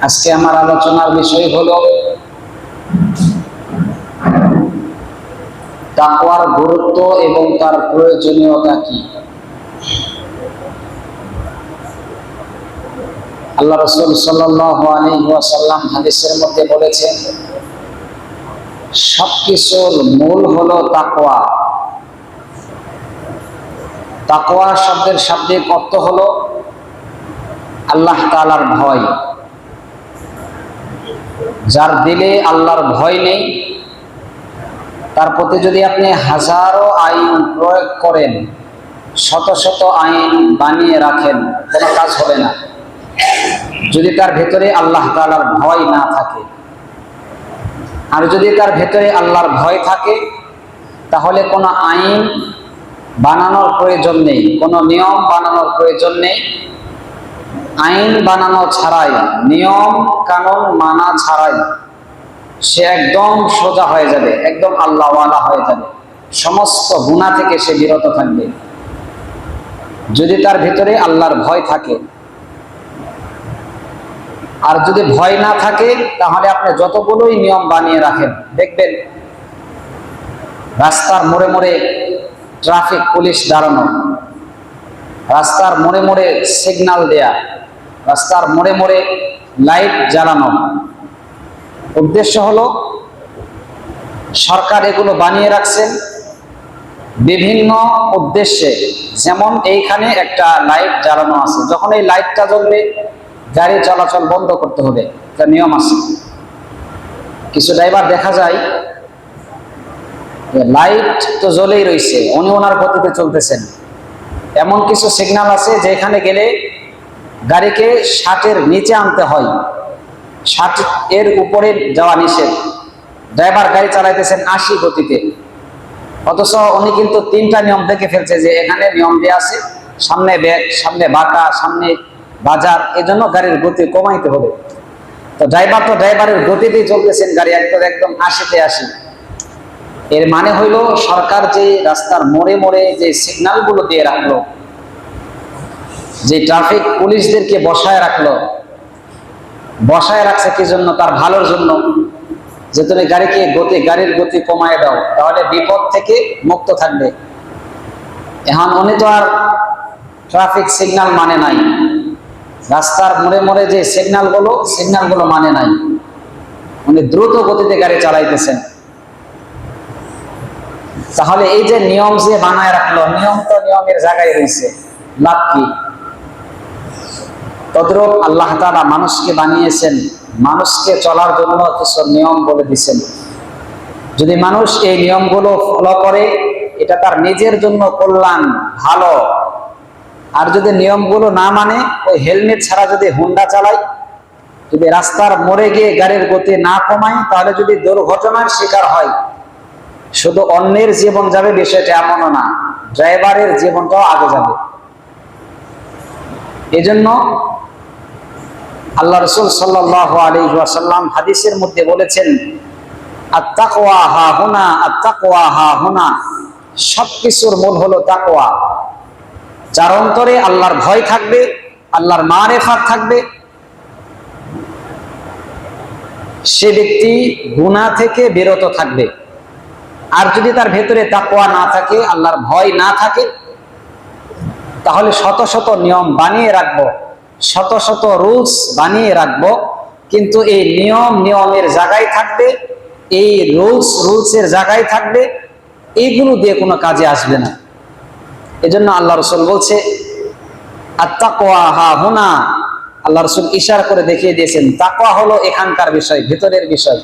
আজকে আমার আলোচনার বিষয় হলো তাকওয়ার গুরুত্ব এবং তার প্রয়োজনীয়তা কি। আল্লাহ রাসূল সাল্লাল্লাহু আলাইহি ওয়াসাল্লাম হাদিসের মধ্যে বলেছেন, সবকিছুর মূল হলো তাকওয়া। তাকওয়া শব্দের শাব্দিক অর্থ হলো আল্লাহ তাআলার ভয়। যার দিলে আল্লাহর ভয় নেই, তার প্রতি যদি আপনি হাজারো আইন প্রয়োগ করেন, শত শত আইন বানিয়ে রাখেন, কোনো কাজ হবে না যদি তার ভেতরে আল্লাহ তাআলার ভয় না থাকে। আর যদি তার ভেতরে আল্লাহর ভয় থাকে, তাহলে কোনো আইন বানানোর প্রয়োজন নেই, কোনো নিয়ম বানানোর প্রয়োজন নেই। আইন বানানো ছাড়াই, নিয়ম কানুন মানা ছাড়াই সে একদম সোজা হয়ে যাবে, একদম আল্লাহওয়ালা হয়ে যাবে। সমস্ত গুনাহ থেকে সে বিরত থাকবে যদি তার ভিতরে আল্লাহর ভয় থাকে। আর যদি ভয় না থাকে, তাহলে আপনি যতগুলোই নিয়ম বানিয়ে রাখেন, দেখবেন রাস্তার মোড়ে মোড়ে ট্রাফিক পুলিশ দাঁড়ানো, রাস্তার মোড়ে মোড়ে সিগন্যাল দেয়া, রাস্তার মোড়ে মোড়ে লাইট জ্বালানো। উদ্দেশ্য হলো সরকার এগুলো বানিয়ে রাখছেন বিভিন্ন উদ্দেশ্যে। যেমন এইখানে একটা লাইট জ্বালানো আছে, যখন এই লাইটটা জ্বলবে গাড়ি চলাচল বন্ধ করতে হবে, এটা নিয়ম আছে। কিছু ড্রাইভার দেখা যায় লাইট তো জ্বলেই রয়েছে, উনি ওনার গতিতে চলতেছেন। এমন কিছু সিগন্যাল আছে যেখানে গেলে গাড়িকে 60-এর নিচে আনতে হয়, 60-এর উপরে যাওয়া নিষেধ। ড্রাইভার গাড়ি চালাইতেছেন 80 গতিতে, অথচ উনি কিন্তু 3টা নিয়ম দেখে ফেলছে যে এখানে নিয়ম দেওয়া আছে, সামনে ব্যাগ, সামনে বাঁকা, সামনে বাজার, এজন্য গাড়ির গতি কমাইতে হবে। তো ড্রাইভারের গতিতেই চলতেছেন, গাড়ি একদম 80-তে 80। এর মানে হইল সরকার যে রাস্তার মোড়ে মোড়ে যে সিগন্যালগুলো দিয়ে রাখলো, যে ট্রাফিক পুলিশদেরকে বসায় রাখছে কি জন্য? তার ভালোর জন্য, যে তুমি গাড়ির গতি কমায় দাও, তাহলে বিপদ থেকে মুক্ত থাকবে। এখন উনি তো আর ট্রাফিক সিগন্যাল মানে নাই, রাস্তার মোড়ে মোড়ে যে সিগন্যালগুলো মানে নাই, উনি দ্রুত গতিতে গাড়ি চালাইতেছেন। তাহলে এই যে নিয়ম যে বানায় রাখলো, নিয়ম তো নিয়মের জায়গায় রয়েছে, লাভ কি? তদ্রূপ আল্লাহ তাআলা মানুষকে বানিয়েছেন, মানুষকে চলার জন্য কিছু নিয়ম বলে দিয়েছেন। যদি মানুষ এই নিয়মগুলো ফলো করে, এটা তার নিজের জন্য কল্যাণ, ভালো। আর যদি নিয়মগুলো না মানে, ওই হেলমেট ছাড়া যদি হুন্ডা চালায়, যদি রাস্তার মোড়ে গিয়ে গাড়ির গতি না কমায়, তাহলে যদি দুর্ঘটনার শিকার হয়, শুধু অন্যের জীবন যাবে বিষয়টা এমনও না, ড্রাইভারের জীবনটাও আগে যাবে। এজন্য আল্লাহ রাসূল সাল্লাল্লাহু আলাইহি ওয়াসাল্লাম হাদিসের মধ্যে বলেছেন, আত-তাকওয়া হাহুনা, আত-তাকওয়া হাহুনা। সবকিছুর মূল হলো তাকওয়া। যার অন্তরে আল্লাহর ভয় থাকবে, আল্লাহর মারিফাত থাকবে, সে ব্যক্তি গুনাহ থেকে বিরত থাকবে। আর যদি তার ভেতরে তাকওয়া না থাকে, আল্লাহর ভয় না থাকে, তাহলে শত শত নিয়ম বানিয়ে রাখবো, শত শত রুলস বানিয়ে রাখবো, কিন্তু এই নিয়মের জায়গায় থাকবে, এই রুলসের জায়গায় থাকবে, এইগুলো দিয়ে কোনো কাজে আসবে না। এজন্য আল্লাহ রাসূল বলছে, আত-তাকওয়া হাহুনা। আল্লাহ রাসূল ইশারা করে দেখিয়ে দিয়েছেন, তাকওয়া হলো এখানকার বিষয়, ভিতরের বিষয়।